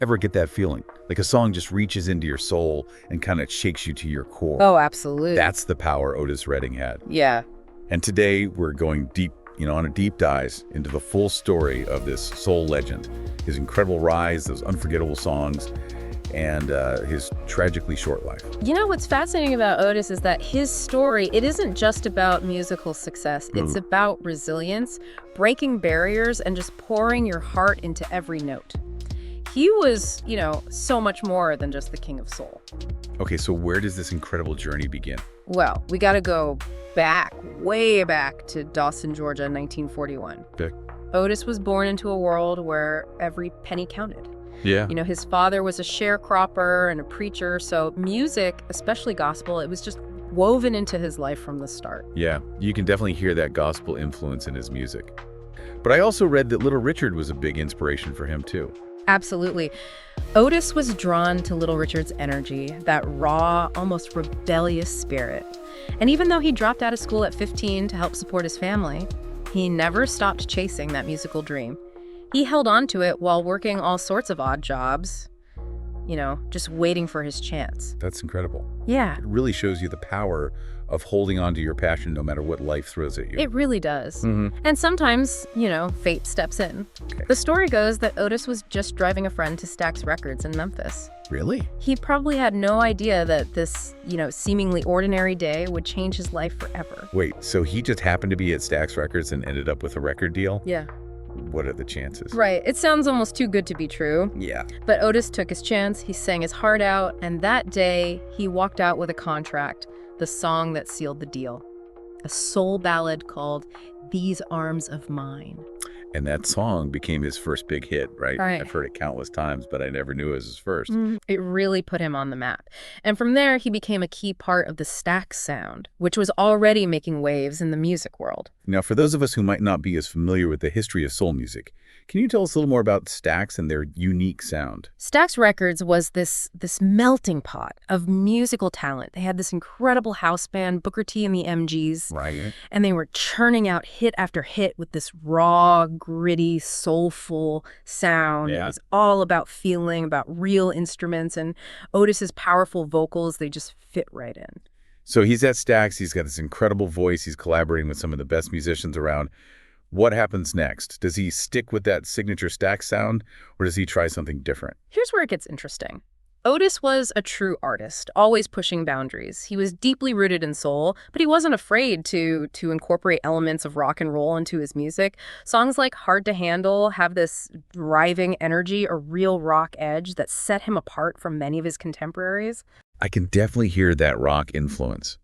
Ever get that feeling? Like a song just reaches into your soul and kind of shakes you to your core. Oh, absolutely. That's the power Otis Redding had. Yeah. And today we're going deep, on a deep dive into the full story of this soul legend, his incredible rise, those unforgettable songs, and his tragically short life. You know, what's fascinating about Otis is that his story, it isn't just about musical success. It's about resilience, breaking barriers, and just pouring your heart into every note. He was, so much more than just the king of soul. Okay, so where does this incredible journey begin? Well, we got to go back, way back to Dawson, Georgia, 1941. Okay. Otis was born into a world where every penny counted. Yeah. His father was a sharecropper and a preacher, so music, especially gospel, it was just woven into his life from the start. Yeah, you can definitely hear that gospel influence in his music. But I also read that Little Richard was a big inspiration for him, too. Absolutely. Otis was drawn to Little Richard's energy, that raw, almost rebellious spirit. And even though he dropped out of school at 15 to help support his family, he never stopped chasing that musical dream. He held on to it while working all sorts of odd jobs, just waiting for his chance. That's incredible. Yeah. It really shows you the power of holding on to your passion no matter what life throws at you. It really does. And sometimes, fate steps in. Okay. The story goes that Otis was just driving a friend to Stax Records in Memphis. Really? He probably had no idea that this, seemingly ordinary day would change his life forever. Wait, so he just happened to be at Stax Records and ended up with a record deal? Yeah. What are the chances? Right. It sounds almost too good to be true. Yeah. But Otis took his chance. He sang his heart out. And that day, he walked out with a contract, the song that sealed the deal. A soul ballad called These Arms of Mine. And that song became his first big hit, right? Right. I've heard it countless times, but I never knew it was his first. It really put him on the map. And from there, he became a key part of the Stax sound, which was already making waves in the music world. Now, for those of us who might not be as familiar with the history of soul music, can you tell us a little more about Stax and their unique sound? Stax Records was this melting pot of musical talent. They had this incredible house band, Booker T and the MGs. Right. And they were churning out hit after hit with this raw, gritty, soulful sound. Yeah. It was all about feeling, about real instruments, and Otis's powerful vocals, they just fit right in. So he's at Stax, he's got this incredible voice, he's collaborating with some of the best musicians around. What happens next? Does he stick with that signature Stax sound, or does he try something different? Here's where it gets interesting. Otis was a true artist, always pushing boundaries. He was deeply rooted in soul, but he wasn't afraid to incorporate elements of rock and roll into his music. Songs like Hard to Handle have this driving energy, a real rock edge that set him apart from many of his contemporaries. I can definitely hear that rock influence.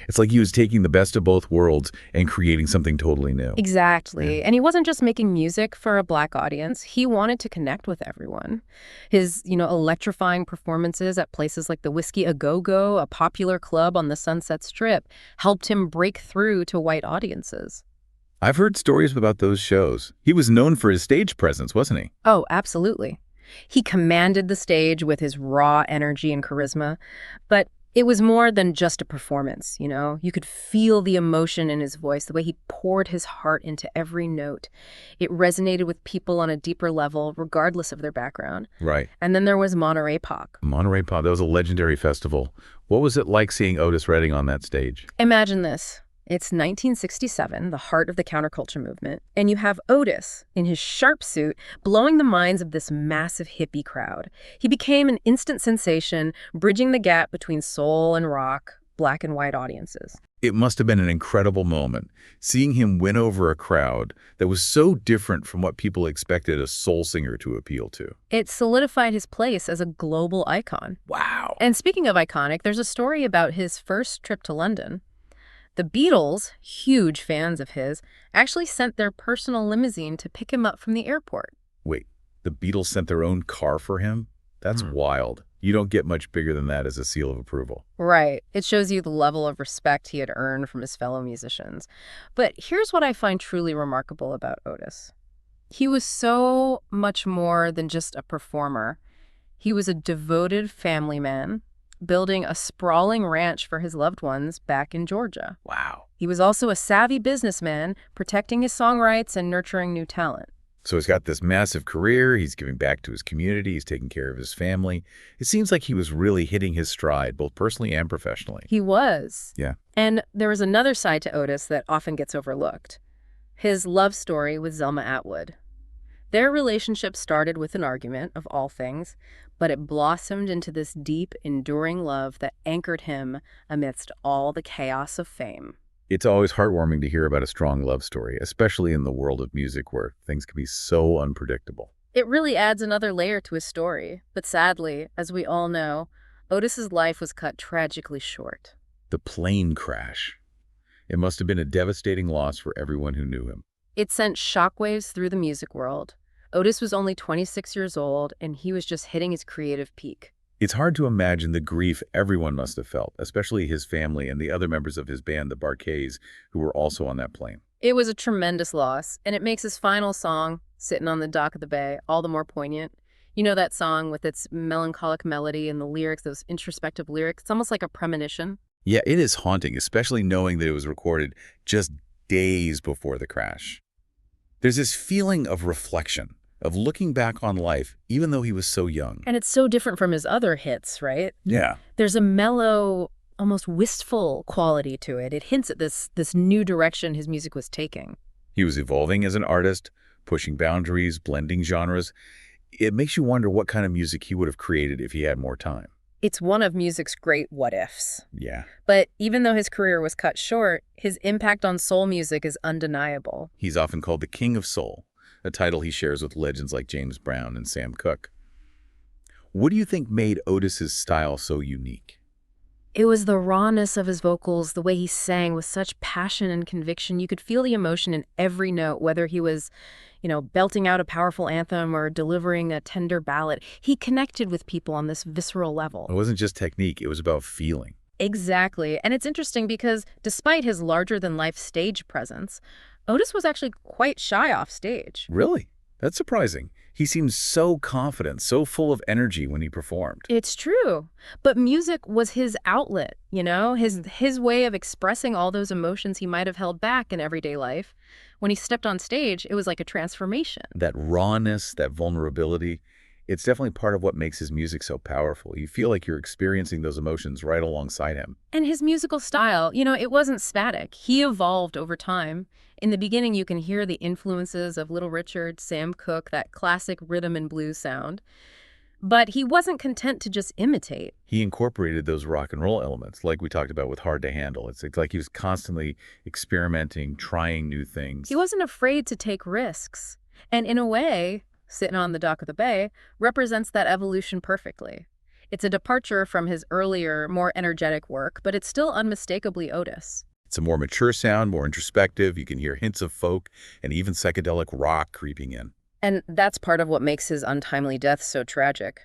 It's like he was taking the best of both worlds and creating something totally new. Exactly. Yeah. And he wasn't just making music for a Black audience. He wanted to connect with everyone. His, electrifying performances at places like the Whiskey A Go-Go, a popular club on the Sunset Strip, helped him break through to white audiences. I've heard stories about those shows. He was known for his stage presence, wasn't he? Oh, absolutely. He commanded the stage with his raw energy and charisma, but it was more than just a performance, You could feel the emotion in his voice, the way he poured his heart into every note. It resonated with people on a deeper level, regardless of their background. Right. And then there was Monterey Pop. Monterey Pop, that was a legendary festival. What was it like seeing Otis Redding on that stage? Imagine this. It's 1967, the heart of the counterculture movement, and you have Otis in his sharp suit blowing the minds of this massive hippie crowd. He became an instant sensation, bridging the gap between soul and rock, Black and white audiences. It must have been an incredible moment, seeing him win over a crowd that was so different from what people expected a soul singer to appeal to. It solidified his place as a global icon. Wow. And speaking of iconic, there's a story about his first trip to London. The Beatles, huge fans of his, actually sent their personal limousine to pick him up from the airport. Wait, the Beatles sent their own car for him? That's wild. You don't get much bigger than that as a seal of approval. Right. It shows you the level of respect he had earned from his fellow musicians. But here's what I find truly remarkable about Otis. He was so much more than just a performer. He was a devoted family man, building a sprawling ranch for his loved ones back in Georgia. Wow. He was also a savvy businessman, protecting his song rights and nurturing new talent. So he's got this massive career, he's giving back to his community, he's taking care of his family. It seems like he was really hitting his stride, both personally and professionally. He was. Yeah. And there was another side to Otis that often gets overlooked. His love story with Zelma Atwood. Their relationship started with an argument, of all things, but it blossomed into this deep, enduring love that anchored him amidst all the chaos of fame. It's always heartwarming to hear about a strong love story, especially in the world of music where things can be so unpredictable. It really adds another layer to his story, but sadly, as we all know, Otis's life was cut tragically short. The plane crash. It must have been a devastating loss for everyone who knew him. It sent shockwaves through the music world. Otis was only 26 years old, and he was just hitting his creative peak. It's hard to imagine the grief everyone must have felt, especially his family and the other members of his band, the Barkays, who were also on that plane. It was a tremendous loss, and it makes his final song, Sitting on the Dock of the Bay, all the more poignant. You know that song with its melancholic melody and the lyrics, those introspective lyrics? It's almost like a premonition. Yeah, it is haunting, especially knowing that it was recorded just days before the crash. There's this feeling of reflection, of looking back on life, even though he was so young. And it's so different from his other hits, right? Yeah. There's a mellow, almost wistful quality to it. It hints at this new direction his music was taking. He was evolving as an artist, pushing boundaries, blending genres. It makes you wonder what kind of music he would have created if he had more time. It's one of music's great what-ifs. Yeah. But even though his career was cut short, his impact on soul music is undeniable. He's often called the King of Soul, a title he shares with legends like James Brown and Sam Cooke. What do you think made Otis's style so unique? It was the rawness of his vocals, the way he sang with such passion and conviction. You could feel the emotion in every note, whether he was, belting out a powerful anthem or delivering a tender ballad. He connected with people on this visceral level. It wasn't just technique, it was about feeling. Exactly. And it's interesting because despite his larger-than-life stage presence, Otis was actually quite shy off stage. Really? That's surprising. He seemed so confident, so full of energy when he performed. It's true. But music was his outlet, his way of expressing all those emotions he might have held back in everyday life. When he stepped on stage, it was like a transformation. That rawness, that vulnerability, it's definitely part of what makes his music so powerful. You feel like you're experiencing those emotions right alongside him. And his musical style, it wasn't static. He evolved over time. In the beginning, you can hear the influences of Little Richard, Sam Cooke, that classic rhythm and blues sound. But he wasn't content to just imitate. He incorporated those rock and roll elements, like we talked about with Hard to Handle. It's like he was constantly experimenting, trying new things. He wasn't afraid to take risks. And in a way, Sitting on the Dock of the Bay represents that evolution perfectly. It's a departure from his earlier, more energetic work, but it's still unmistakably Otis. It's a more mature sound, more introspective. You can hear hints of folk and even psychedelic rock creeping in. And that's part of what makes his untimely death so tragic.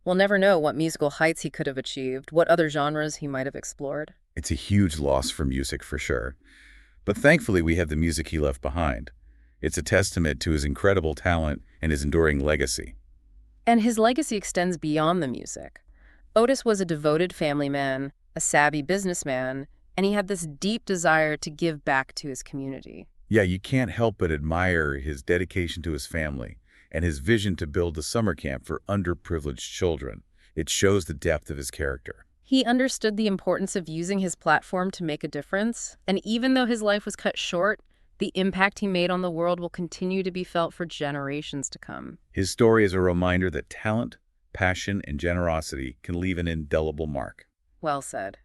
We'll never know what musical heights he could have achieved, what other genres he might have explored. It's a huge loss for music, for sure. But thankfully, we have the music he left behind. It's a testament to his incredible talent and his enduring legacy. And his legacy extends beyond the music. Otis was a devoted family man, a savvy businessman, and he had this deep desire to give back to his community. Yeah, you can't help but admire his dedication to his family and his vision to build a summer camp for underprivileged children. It shows the depth of his character. He understood the importance of using his platform to make a difference, and even though his life was cut short, the impact he made on the world will continue to be felt for generations to come. His story is a reminder that talent, passion, and generosity can leave an indelible mark. Well said.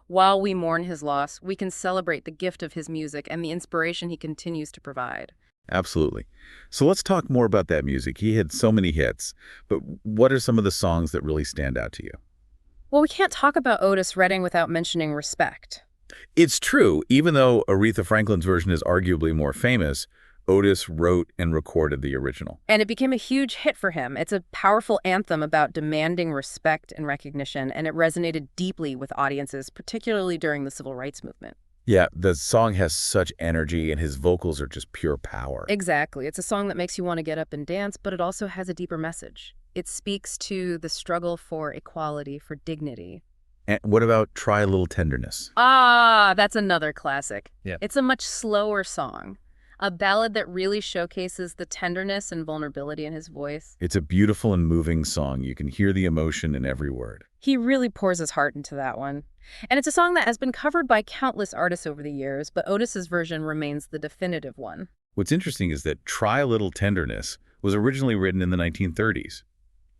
While we mourn his loss, we can celebrate the gift of his music and the inspiration he continues to provide. Absolutely. So let's talk more about that music. He had so many hits, but what are some of the songs that really stand out to you? Well, we can't talk about Otis Redding without mentioning Respect. It's true. Even though Aretha Franklin's version is arguably more famous, Otis wrote and recorded the original. And it became a huge hit for him. It's a powerful anthem about demanding respect and recognition, and it resonated deeply with audiences, particularly during the civil rights movement. Yeah, the song has such energy, and his vocals are just pure power. Exactly. It's a song that makes you want to get up and dance, but it also has a deeper message. It speaks to the struggle for equality, for dignity. And what about Try a Little Tenderness? Ah, that's another classic. Yeah. It's a much slower song. a ballad that really showcases the tenderness and vulnerability in his voice. It's a beautiful and moving song. You can hear the emotion in every word. He really pours his heart into that one. And it's a song that has been covered by countless artists over the years, but Otis's version remains the definitive one. What's interesting is that Try a Little Tenderness was originally written in the 1930s.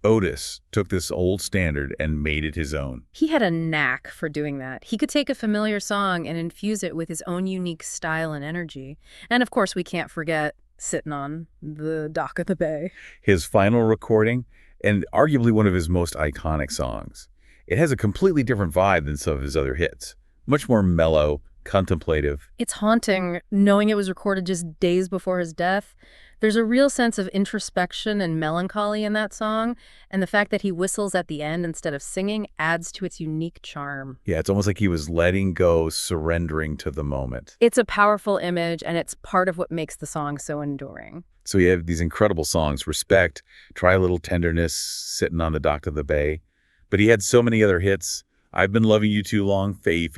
Otis took this old standard and made it his own. He had a knack for doing that. He could take a familiar song and infuse it with his own unique style and energy. And of course, we can't forget Sitting on the Dock of the Bay. His final recording, and arguably one of his most iconic songs. It has a completely different vibe than some of his other hits. Much more mellow, contemplative. It's haunting, knowing it was recorded just days before his death. There's a real sense of introspection and melancholy in that song, and the fact that he whistles at the end instead of singing adds to its unique charm. Yeah, it's almost like he was letting go, surrendering to the moment. It's a powerful image, and it's part of what makes the song so enduring. So you have these incredible songs, Respect, Try a Little Tenderness, Sitting on the Dock of the Bay. But he had so many other hits. I've Been Loving You Too Long, Faye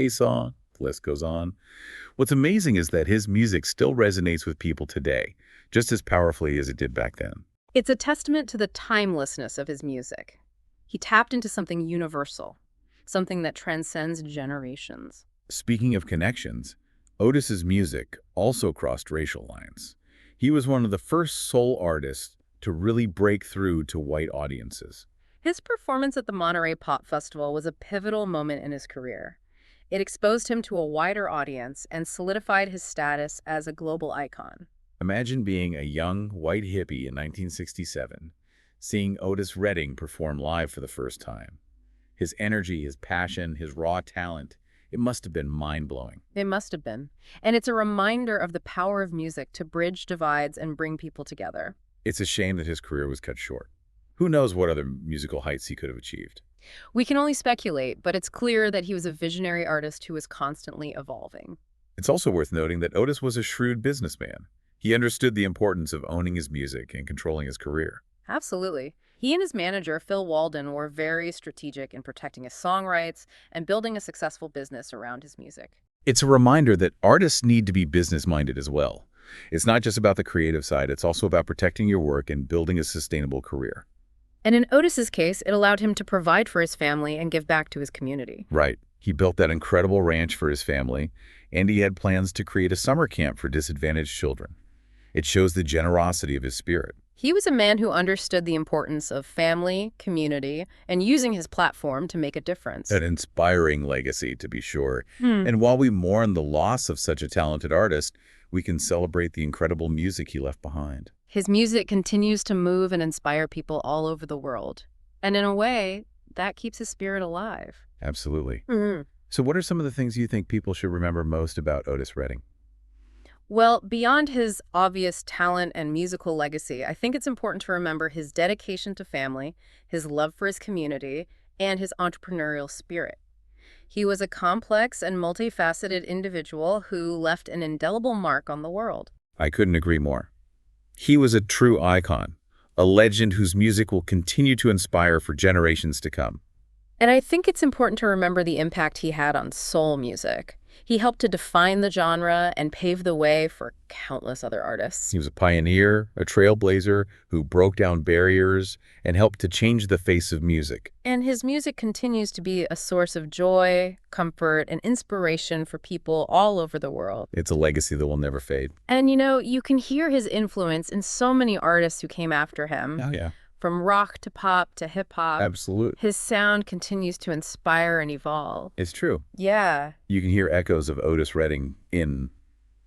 song. The list goes on. What's amazing is that his music still resonates with people today, just as powerfully as it did back then. It's a testament to the timelessness of his music. He tapped into something universal, something that transcends generations. Speaking of connections, Otis's music also crossed racial lines. He was one of the first soul artists to really break through to white audiences. His performance at the Monterey Pop Festival was a pivotal moment in his career. It exposed him to a wider audience and solidified his status as a global icon. Imagine being a young white hippie in 1967, seeing Otis Redding perform live for the first time. His energy, his passion, his raw talent, it must have been mind-blowing. It must have been. And it's a reminder of the power of music to bridge divides and bring people together. It's a shame that his career was cut short. Who knows what other musical heights he could have achieved? We can only speculate, but it's clear that he was a visionary artist who was constantly evolving. It's also worth noting that Otis was a shrewd businessman. He understood the importance of owning his music and controlling his career. Absolutely. He and his manager, Phil Walden, were very strategic in protecting his song rights and building a successful business around his music. It's a reminder that artists need to be business-minded as well. It's not just about the creative side, it's also about protecting your work and building a sustainable career. And in Otis's case, it allowed him to provide for his family and give back to his community. Right. He built that incredible ranch for his family, and he had plans to create a summer camp for disadvantaged children. It shows the generosity of his spirit. He was a man who understood the importance of family, community, and using his platform to make a difference. An inspiring legacy, to be sure. And while we mourn the loss of such a talented artist, we can celebrate the incredible music he left behind. His music continues to move and inspire people all over the world. And in a way, that keeps his spirit alive. Absolutely. So what are some of the things you think people should remember most about Otis Redding? Well, beyond his obvious talent and musical legacy, I think it's important to remember his dedication to family, his love for his community, and his entrepreneurial spirit. He was a complex and multifaceted individual who left an indelible mark on the world. I couldn't agree more. He was a true icon, a legend whose music will continue to inspire for generations to come. And I think it's important to remember the impact he had on soul music. He helped to define the genre and pave the way for countless other artists. He was a pioneer, a trailblazer who broke down barriers and helped to change the face of music. And his music continues to be a source of joy, comfort, and inspiration for people all over the world. It's a legacy that will never fade. And you can hear his influence in so many artists who came after him. Oh, yeah. From rock to pop to hip-hop. Absolutely. His sound continues to inspire and evolve. It's true. Yeah. You can hear echoes of Otis Redding in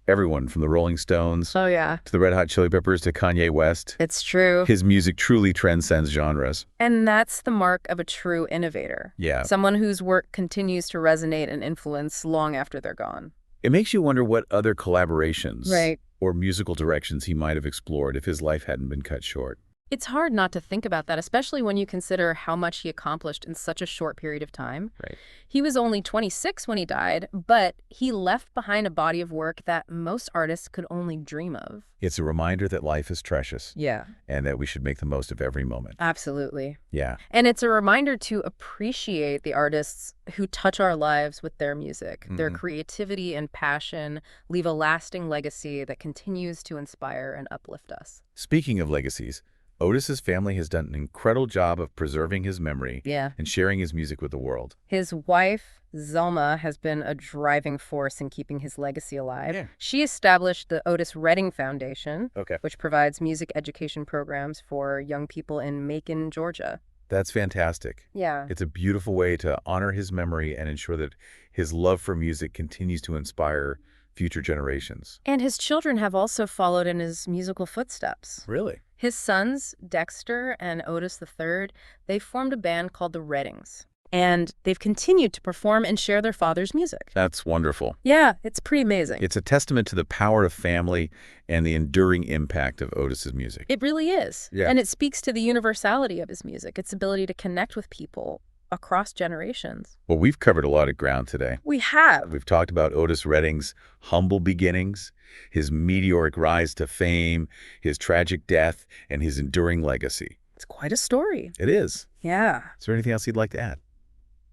everyone from the Rolling Stones Oh, yeah. to the Red Hot Chili Peppers to Kanye West. It's true. His music truly transcends genres. And that's the mark of a true innovator. Yeah. Someone whose work continues to resonate and influence long after they're gone. It makes you wonder what other collaborations Right. or musical directions he might have explored if his life hadn't been cut short. It's hard not to think about that, especially when you consider how much he accomplished in such a short period of time. Right. He was only 26 when he died, but he left behind a body of work that most artists could only dream of. It's a reminder that life is precious Yeah, and that we should make the most of every moment. absolutely. Yeah. And it's a reminder to appreciate the artists who touch our lives with their music. Their creativity and passion leave a lasting legacy that continues to inspire and uplift us. Speaking of legacies, Otis's family has done an incredible job of preserving his memory Yeah. and sharing his music with the world. His wife, Zelma, has been a driving force in keeping his legacy alive. Yeah. She established the Otis Redding Foundation, Okay. which provides music education programs for young people in Macon, Georgia. That's fantastic. Yeah. It's a beautiful way to honor his memory and ensure that his love for music continues to inspire future generations. And his children have also followed in his musical footsteps. Really? His sons, Dexter and Otis III, they formed a band called the Reddings. And they've continued to perform and share their father's music. That's wonderful. Yeah, it's pretty amazing. It's a testament to the power of family and the enduring impact of Otis's music. It really is. Yeah. And it speaks to the universality of his music, its ability to connect with people across generations. Well, we've covered a lot of ground today. We have. We've talked about Otis Redding's humble beginnings, his meteoric rise to fame, his tragic death, and his enduring legacy. It's quite a story. It is. Yeah. Is there anything else you'd like to add?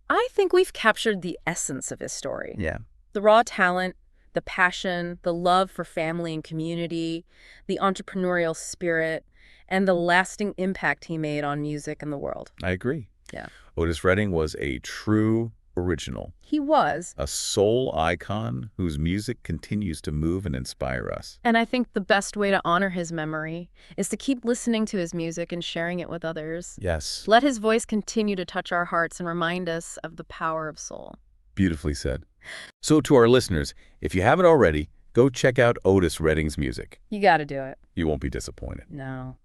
I think we've captured the essence of his story. Yeah. The raw talent, the passion, the love for family and community, the entrepreneurial spirit, and the lasting impact he made on music and the world. I agree. Yeah. Otis Redding was a true original, He was. a soul icon whose music continues to move and inspire us. And I think the best way to honor his memory is to keep listening to his music and sharing it with others. Yes. Let his voice continue to touch our hearts and remind us of the power of soul. Beautifully said. So to our listeners, if you haven't already, go check out Otis Redding's music. You got to do it. You won't be disappointed. No.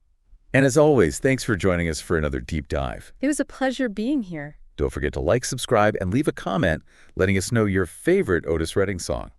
And as always, thanks for joining us for another deep dive. It was a pleasure being here. Don't forget to like, subscribe, and leave a comment letting us know your favorite Otis Redding song.